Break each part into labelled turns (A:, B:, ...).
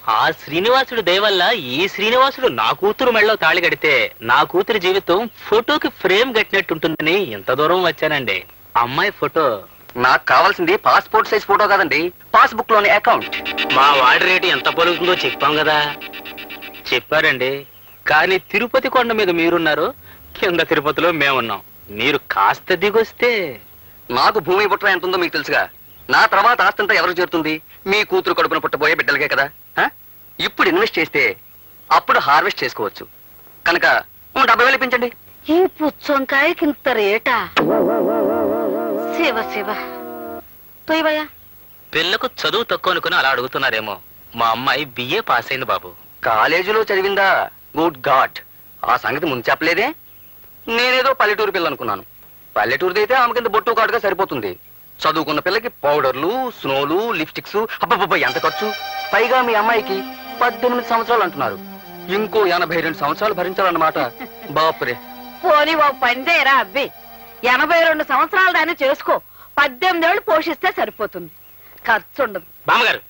A: ఆ శ్రీనివాసుడు దయవల్ల ఈ శ్రీనివాసుడు నా కూతురు మెళ్ళలో తాళి కడితే నా కూతురి జీవితం ఫోటోకి ఫ్రేమ్ కట్టినట్టుంటుందని ఎంత దూరం వచ్చానండి. అమ్మాయి ఫోటో
B: నాకు కావాల్సింది పాస్పోర్ట్ సైజ్ ఫోటో కాదండి, పాస్బుక్ లోని అకౌంట్.
A: మా వాడి రేటు ఎంత పలుకుతుందో చెప్పాం కదా. చెప్పారండి, కానీ తిరుపతి కొండ మీద మీరున్నారు, కింద తిరుపతిలో మేమున్నాం. మీరు కాస్త దిగొస్తే.
B: నాకు భూమి పుట్ర ఎంత ఉందో మీకు తెలుసుగా. నా తర్వాత ఆస్తంతా ఎవరికి చేరుతుంది? మీ కూతురు కడుపున పుట్టబోయే బిడ్డలకే కదా. ఇప్పుడు ఇన్వెస్ట్ చేస్తే అప్పుడు హార్వెస్ట్ చేసుకోవచ్చు. కనుక 70,000 ఇప్పించండి.
C: ఈ పుచ్చంకాయకి ఇంత రేటా? శివ శివ తొయ్యవయ్యా.
A: పిల్లకు చదువు తక్కువ అనుకుని అలా అడుగుతున్నారేమో. మా అమ్మాయి బిఏ పాస్ అయింది బాబు.
B: కాలేజీలో చదివిందా? గుడ్ గాడ్, ఆ సంగతి ముందు చెప్పలేదే. నేనేదో పల్లెటూరు పిల్ల అనుకున్నాను. పల్లెటూరుది అయితే ఆమె కింద బొట్టు కాటుగా సరిపోతుంది. చదువుకున్న పిల్లకి పౌడర్లు, స్నోలు, లిప్స్టిక్స్, అబ్బబ్బబ్బ ఎంత ఖర్చు. పైగా మీ అమ్మాయికి 18 సంవత్సరాలు అంటున్నారు. ఇంకో 82 సంవత్సరాలు భరించాలన్నమాట. బాపురే.
C: పోనీ ఓ పందేరా అబ్బి, 82 సంవత్సరాల దాన్ని చేసుకో. 18 ఏళ్ళు పోషిస్తే సరిపోతుంది, ఖర్చు ఉండదు.
A: బామ్మగారు,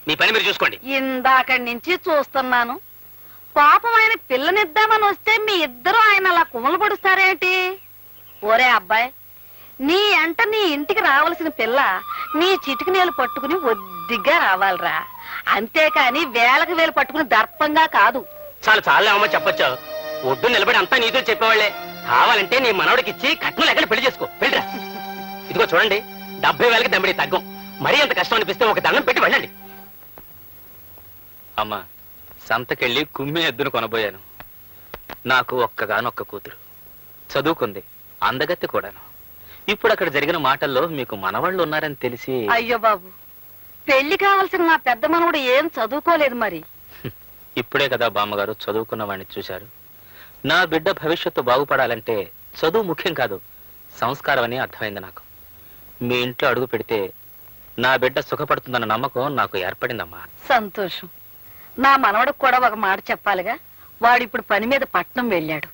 A: మీ పని మీరు చూసుకోండి.
C: ఇందాకడి నుంచి చూస్తున్నాను. పాపం ఆయన పిల్లనిద్దామని వస్తే మీ ఇద్దరు ఆయన అలా కుమలు పడుస్తారేంటి? ఓరే అబ్బాయి, నీ అంట నీ ఇంటికి రావాల్సిన పిల్ల నీ చిటికి నీళ్ళు పట్టుకుని ఒద్దిగ్గా రావాలిరా, అంతేకాని వేలకు వేలు పట్టుకుని దర్పంగా కాదు.
A: చాలా చాలా అమ్మ చెప్పొచ్చు. ఒడ్డు నిలబడి అంతా నీతో చెప్పేవాళ్లే. కావాలంటే నీ మనవడికి ఇచ్చి కట్నం ఎక్కడ పెళ్లి చేసుకో. వెళ్ళరా. ఇదిగో చూడండి, 70,000కి దమ్మిడి తగ్గం. మరీ అంత కష్టం అనిపిస్తే ఒక దండం పెట్టి వెళ్ళండి. అమ్మా, సంతకెళ్ళి కుమ్మి ఎద్దును కొనబోయాను. నాకు ఒక్కగానొక్క కూతురు, చదువుకుంది, అందగత్తె కూడాను. ఇప్పుడు అక్కడ జరిగిన మాటల్లో మీకు మనవాళ్ళు ఉన్నారని తెలిసి.
C: అయ్యో బాబు, పెళ్లి కావాల్సిన నా పెద్ద మనవడు ఏం చదువుకోలేదు మరి.
A: ఇప్పుడే కదా బామ్మగారు చదువుకున్న వాడిని చూశారు. నా బిడ్డ భవిష్యత్తు బాగుపడాలంటే చదువు ముఖ్యం కాదు, సంస్కారం అని అర్థమైంది నాకు. మీ ఇంట్లో అడుగు పెడితే నా బిడ్డ సుఖపడుతుందన్న నమ్మకం నాకు ఏర్పడిందమ్మా.
C: సంతోషం. నా మనవడికి కూడా ఒక మాట చెప్పాలిగా. వాడిప్పుడు పని మీద పట్నం వెళ్ళాడు.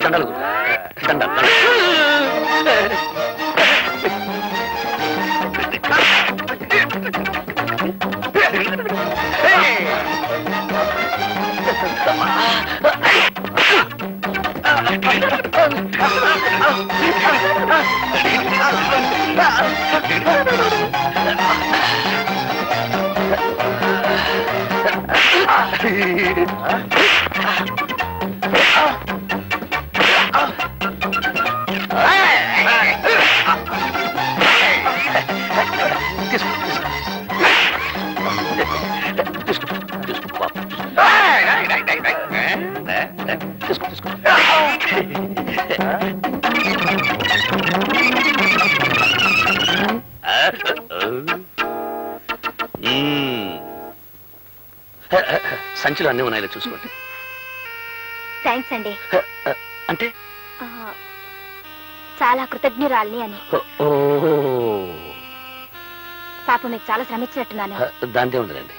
B: దండలు దండలు. సంచులు అన్నీ ఉన్నాయో చూసుకోండి.
D: థ్యాంక్స్ అండి.
B: అంటే
D: చాలా కృతజ్ఞురాలిని అని. పాప మీకు చాలా శ్రమించినట్టున్నాను.
B: దాంతే ఉందండి.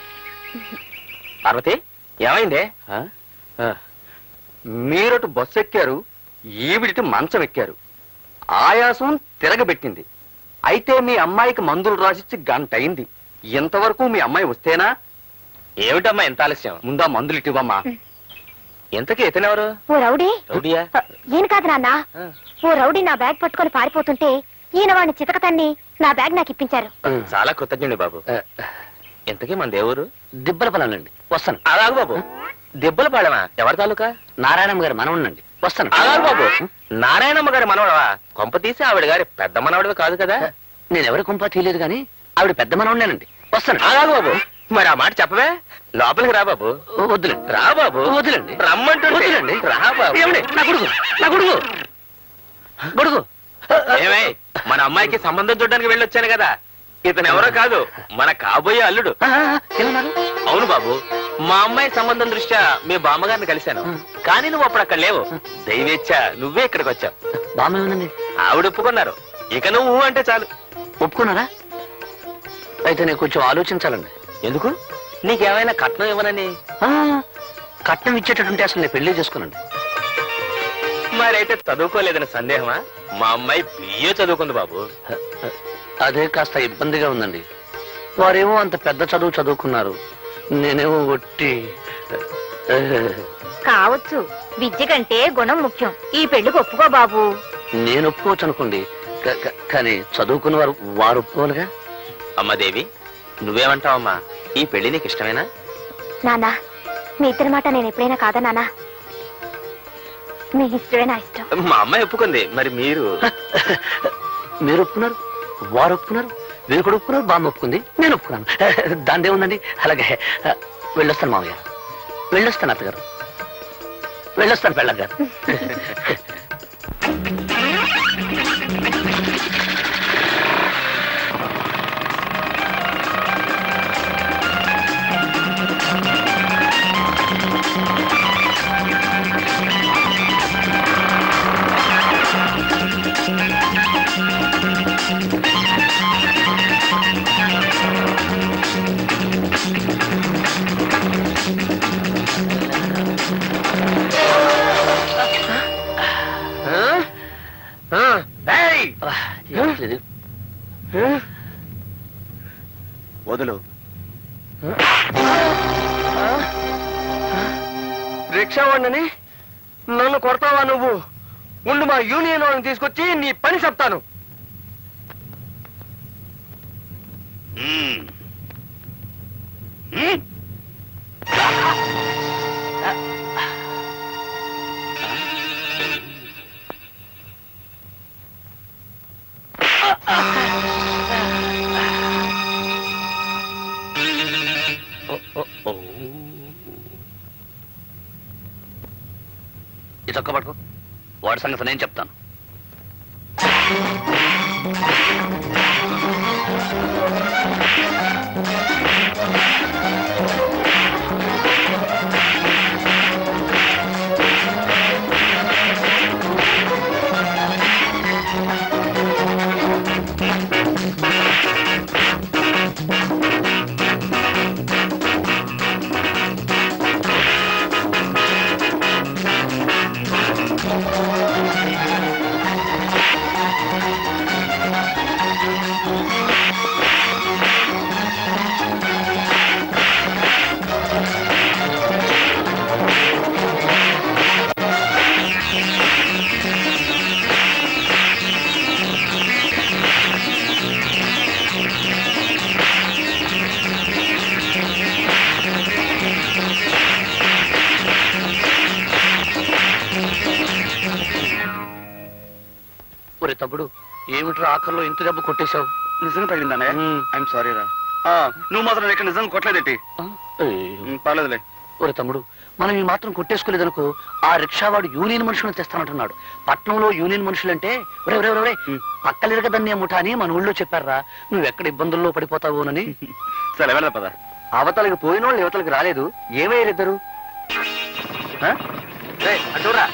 A: పార్వతి, ఏమైందే?
B: మీరటు బస్సు ఎక్కారు, ఈవిడిటి మంచం ఎక్కారు. ఆయాసం తిరగబెట్టింది. అయితే మీ అమ్మాయికి మందులు రాసిచ్చి గంట అయింది. ఇంతవరకు మీ అమ్మాయి వస్తేనా?
A: ఏమిటమ్మా ఎంత ఆలస్యం?
B: ముందా మందులు ఇటివమ్మా.
A: ఎంతకీ ఇతనెవరు?
D: ఓ రౌడీ.
A: రౌడీయా?
D: ఈయన కాదు నాన్న. ఓ రౌడీ నా బ్యాగ్ పట్టుకొని పారిపోతుంటే ఈయన వాడిని చితకతన్ని నా బ్యాగ్ నాకు ఇప్పించారు.
A: చాలా కృతజ్ఞుడి బాబు. ఎంతకీ మన దేవురు?
B: దిబ్బలపల్లండి. వస్తాను.
A: అలాగు బాబు. దిబ్బలపాళెమా? ఎవరి తాలూకా?
B: నారాయణమ్మ గారు మనవునండి. వస్తాను.
A: అలాగు బాబు. నారాయణమ్మ గారి మనవడవా? కొంప తీసి ఆవిడ గారి పెద్ద మనవడివి కాదు కదా?
B: నేను ఎవరి కొంప తీయలేదు కానీ ఆవిడ పెద్ద మనవున్నానండి. వస్తాను.
A: అలాగు బాబు. మరి ఆ మాట చెప్పవే. లోపలికి రా బాబు.
B: వద్దులేండి.
A: రా బాబు.
B: వద్దులేండి.
A: రమ్మంటుంటే.
B: వద్దులేండి.
A: రా బాబు.
B: ఏమండి? నా కొడుకు, నా కొడుకు, కొడుకు.
A: ఏమై మన అమ్మాయికి సంబంధం చూడడానికి వెళ్ళొచ్చాను కదా. ఇతను ఎవరో కాదు, మన కాబోయే అల్లుడు.
B: ఏమన్నారు?
A: అవును బాబు, మా అమ్మాయి సంబంధం దృష్ట్యా మీ బామ్మగారిని కలిశాను. కానీ నువ్వు అప్పుడు అక్కడ లేవు. దైవేచ్ఛ నువ్వే ఇక్కడికి వచ్చావు.
B: బామ్మ ఏమన్నది?
A: ఆవిడ ఒప్పుకున్నారు. ఇక నువ్వు అంటే చాలు.
B: ఒప్పుకున్నారా? అయితే నేను కొంచెం ఆలోచించాలండి.
A: ఎందుకు? నీకేమైనా కట్నం ఇవ్వనని?
B: కట్నం ఇచ్చేటట్టుంటే అసలు నేను పెళ్లి చేసుకోనండి.
A: మరైతే చదువుకోలేదని సందేహమా? మా అమ్మాయి బిఏ చదువుకుంది బాబు.
B: అదే కాస్త ఇబ్బందిగా ఉందండి. వారేమో అంత పెద్ద చదువు చదువుకున్నారు, నేనేమో ఒట్టి.
D: కావచ్చు, విద్య కంటే గుణం ముఖ్యం. ఈ పెళ్లికి ఒప్పుకో బాబు.
B: నేను ఒప్పుకోవచ్చు అనుకోండి, కానీ చదువుకున్న వారు ఒప్పుకోవాలిగా.
A: అమ్మాదేవి, నువ్వేమంటావమ్మా? ఈ పెళ్లి నీకు ఇష్టమేనా?
D: నానా, మీ ఇద్దరి మాట నేను ఎప్పుడైనా కాదా నానా? మీ ఇష్టమే నా ఇష్టం.
A: మా అమ్మాయి ఒప్పుకుంది, మరి మీరు?
B: మీరు ఒప్పుకున్నారు, వారు ఒప్పుకున్నారు, వీరు కూడా ఒప్పుకున్నారు, బామ్మ ఒప్పుకుంది, నేను ఒప్పుకున్నాను. దాందే ఉందండి. అలాగే వెళ్ళొస్తాను మామయ్య, వెళ్ళొస్తాను అత్తగారు, వెళ్ళొస్తాను పెళ్ళగారు.
E: వదులు. రిక్షా వాడిని నన్ను కొడతావా నువ్వు? ఉండు, మా యూనియన్ వాళ్ళని తీసుకొచ్చి నీ పని చెప్తాను.
B: ఈ చొక్క పట్టుకో, వాడి సంగతి నేను చెప్తాను. ఒరే తమ్ముడు, ఏమిట్రా ఆఖరిలో ఇంత దెబ్బ కొట్టేశావు?
E: నిజంగా తగిలిందానే? ఐఎమ్ సారీ రా. నువ్వు మాత్రం ఇక్కడ నిజంగా కొట్టలేదేంటి? పర్లేదులే.
B: ఒరే తమ్ముడు, మనం ఈ మాత్రం కొట్టేసుకోలేదనుకో, ఆ రిక్షావాడు యూనియన్ మనుషులను తెస్తానంటున్నాడు. పట్నంలో యూనియన్ మనుషులంటే ఒరే పక్కలిరగదన్నే ముఠ అని మన ఊళ్ళో చెప్పారా. నువ్వెక్కడ ఇబ్బందుల్లో పడిపోతావోనని.
E: సరే వెళ్దా పద.
B: అవతలకి పోయిన వాళ్ళు యువతలకి రాలేదు, ఏమయ్యారిద్దరు?
A: అటురా.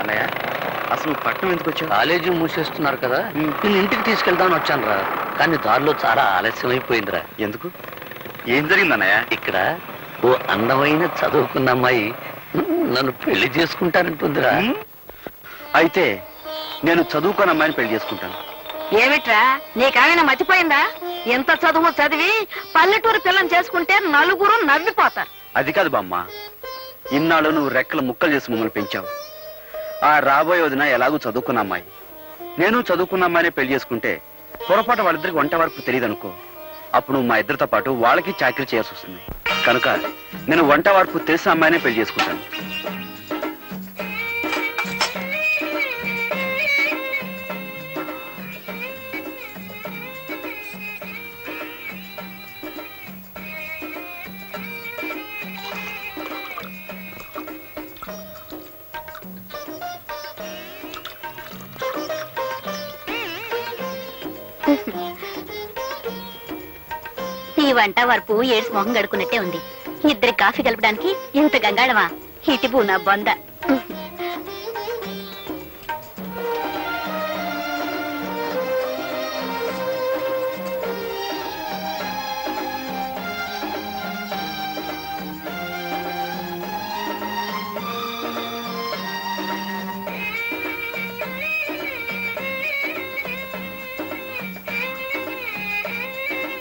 E: అన్నయ్య, అసలు పట్నం ఎందుకు వచ్చావు?
B: కాలేజీ మూసేస్తున్నారు కదా, నేను ఇంటికి తీసుకెళ్దామని వచ్చాను రా. కానీ దారిలో చాలా ఆలస్యం అయిపోయిందిరా.
E: ఎందుకు? ఏం జరిగిందన్నయ్య?
B: ఇక్కడ ఓ అందమైన చదువుకున్న అమ్మాయి నన్ను పెళ్లి చేసుకుంటానంటుందిరా.
E: అయితే నేను చదువుకున్న అమ్మాయిని పెళ్లి చేసుకుంటాను.
C: ఏమిట్రా, నీకేమైనా మర్చిపోయిందా? ఎంత చదువు చదివి పల్లెటూరు పిల్లని చేసుకుంటే నలుగురు నవ్విపోతారు.
E: అది కాదు బామ్మ, ఇన్నాళ్ళు నువ్వు రెక్కలు ముక్కలు చేసి మమ్మల్ని పెంచావు. ఆ రాబోయే వదిన ఎలాగూ చదువుకున్న అమ్మాయి, నేను చదువుకున్న అమ్మాయినే పెళ్లి చేసుకుంటే పొరపాటు వాళ్ళిద్దరికి వంట వరకు తెలియదు అనుకో. అప్పుడు నువ్వు మా ఇద్దరితో పాటు వాళ్ళకి చాకరీ చేయాల్సి వస్తుంది. కనుక నేను వంట వరకు తెలిసిన అమ్మాయినే పెళ్లి చేసుకుంటాను.
C: ఈ వంట వరపు ఏడ్స్ మొహం గడుకున్నట్టే ఉంది. ఇద్దరి కాఫీ కలపడానికి ఇంత గంగాళమా? ఇటిపు నా బొంద.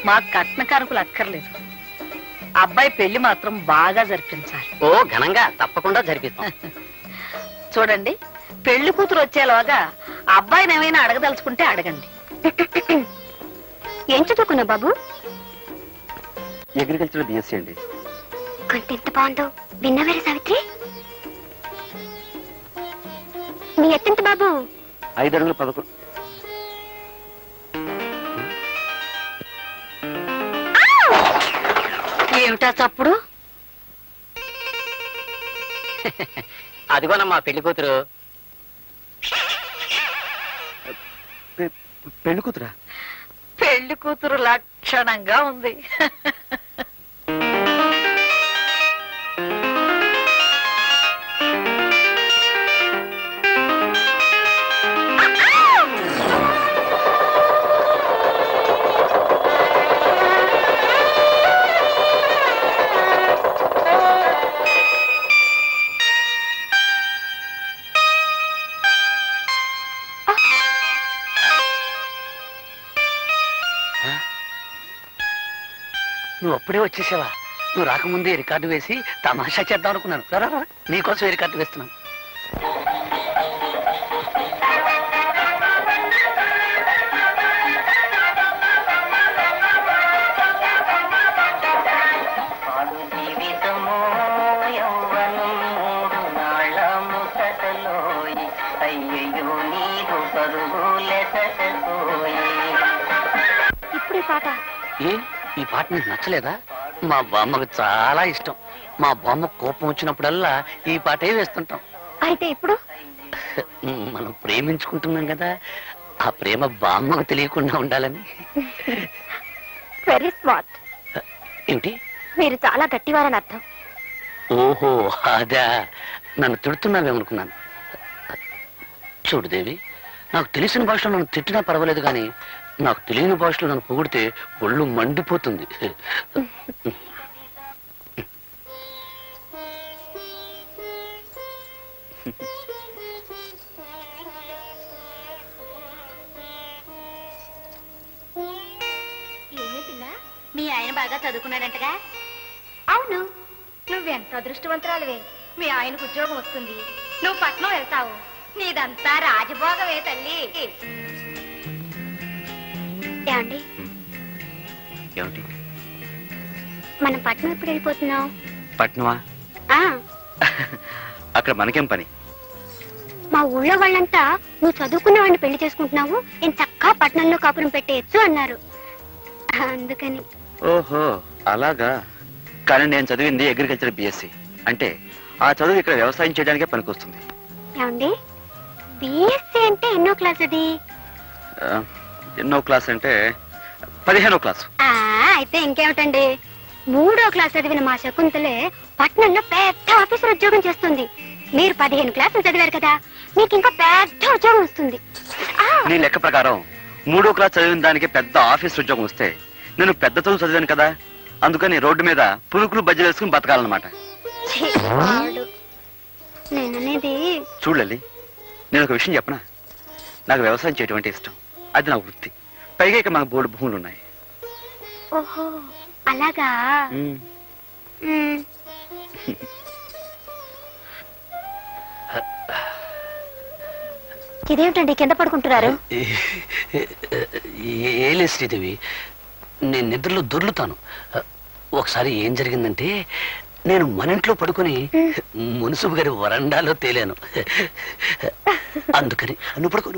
C: మా కట్న కారకులు అక్కర్లేదు, అబ్బాయి పెళ్లి మాత్రం బాగా జరిపించాలి.
B: ఓ ఘనంగా తప్పకుండా జరిపిస్తాం.
C: చూడండి, పెళ్లి కూతురు వచ్చేలోగా అబ్బాయిని ఏమైనా అడగదలుచుకుంటే అడగండి.
D: ఏం చదువుకున్నా బాబు?
E: అగ్రికల్చర్ బిఎస్సీ అండి.
D: కొంత ఎంత బాగుందో విన్నవేరే సావిత్రి. నీ ఎత్తెంత బాబు?
E: 5 అడుగులు 11.
C: ఏమిటా చప్పుడు?
B: అదిగోనమ్మా పెళ్లి కూతురు.
E: పెళ్లి కూతురా?
C: పెళ్లి కూతురు లక్షణంగా ఉంది.
B: నువ్వు అప్పుడే వచ్చేసావా? నువ్వు రాకముందే రికార్డు వేసి తమాషా చేద్దాం అనుకున్నాను. రా నీకోసం రికార్డు వేస్తున్నాను.
D: ఇప్పుడు ఈ పాట
B: ఏ ఈ పాట నీకు నచ్చలేదా? మా బామ్మకు చాలా ఇష్టం. మా బామ్మ కోపం వచ్చినప్పుడల్లా ఈ పాటే వేస్తుంటాం.
D: అయితే ఇప్పుడు
B: మనం ప్రేమించుకుంటున్నాం కదా, ఆ ప్రేమ బామ్మకు తెలియకుండా ఉండాలని.
D: Very smart.
B: ఏమిటి?
D: మీరు చాలా గట్టివారని అర్థం.
B: ఓహో అదా, నన్ను తిడుతున్నావేమనుకున్నాను. చూడు దేవి, నాకు తెలిసిన భాషలో నన్ను తిట్టినా పర్వాలేదు, కానీ నాకు తెలియని భాషలో నన్ను పొగిడితే ఒళ్ళు మండిపోతుంది.
C: మీ ఆయన బాగా చదువుకున్నాడంటగా?
D: అవును, నువ్వెంత అదృష్టవంతురాలువే. మీ ఆయనకు ఉద్యోగం వస్తుంది, నువ్వు పట్నం వెళ్తావు. నీదంతా రాజభోగమే తల్లి. ఏమండి,
E: ఏమిటి?
D: మనం పట్నం ఎప్పుడు వెళ్ళిపోతున్నాం?
E: పట్నమా?
D: ఆ,
E: అక్కడ మనకేం పని?
D: మా ఊళ్ళో వాళ్ళంతా నువ్వు చదువుకున్న వాడిని పెళ్లి చేసుకుంటున్నావు, నేను చక్కగా పట్నంలో కాపురం పెట్టేయచ్చు అన్నారు. అందుకని.
E: ఓహో అలాగా. కానీ నేను చదివింది అగ్రికల్చర్ బిఎస్సీ. అంటే ఆ చదువు ఇక్కడ వ్యవసాయం చేయడానికే పనికొస్తుంది.
D: ఏమండి, బిఎస్సీ అంటే ఎన్నో క్లాస్ అది?
E: ఎన్నో క్లాస్ అంటే 15వ క్లాస్.
D: అయితే ఇంకేమిటండి, 3వ క్లాస్ చదివిన మా శకుంతలే పట్నంలో పెద్ద ఆఫీసర్ ఉద్యోగం చేస్తుంది. మీరు 15 క్లాసులు చదివారు కదా, మీకు ఇంకా పెద్ద ఉద్యోగం వస్తుంది.
E: నీ లెక్క ప్రకారం 3వ క్లాస్ చదివిన దానికి పెద్ద ఆఫీస్ ఉద్యోగం వస్తే నేను పెద్ద చదువు చదివాను కదా, అందుకని రోడ్డు మీద పురుకులు బజ్జలు వేసుకుని బతకాలన్నమాట.
D: నేననేది
E: చూడలే, నేను ఒక విషయం చెప్పనా? నాకు వ్యవసాయం చేయడం అంటే ఇష్టం, అది నా వృత్తి. పైగా ఇక మనకు బోర్డు భూములు ఉన్నాయి.
D: ఓహో అలాగా. ఇదేమిటండి కింద పడుకుంటున్నారు?
B: ఏలే శ్రీదేవి, నేను నిద్రలో దొర్లుతాను. ఒకసారి ఏం జరిగిందంటే, నేను మన ఇంట్లో పడుకొని మున్సిపు గారి వరండాలో తేలాను. అందుకని నువ్వు పడుకో.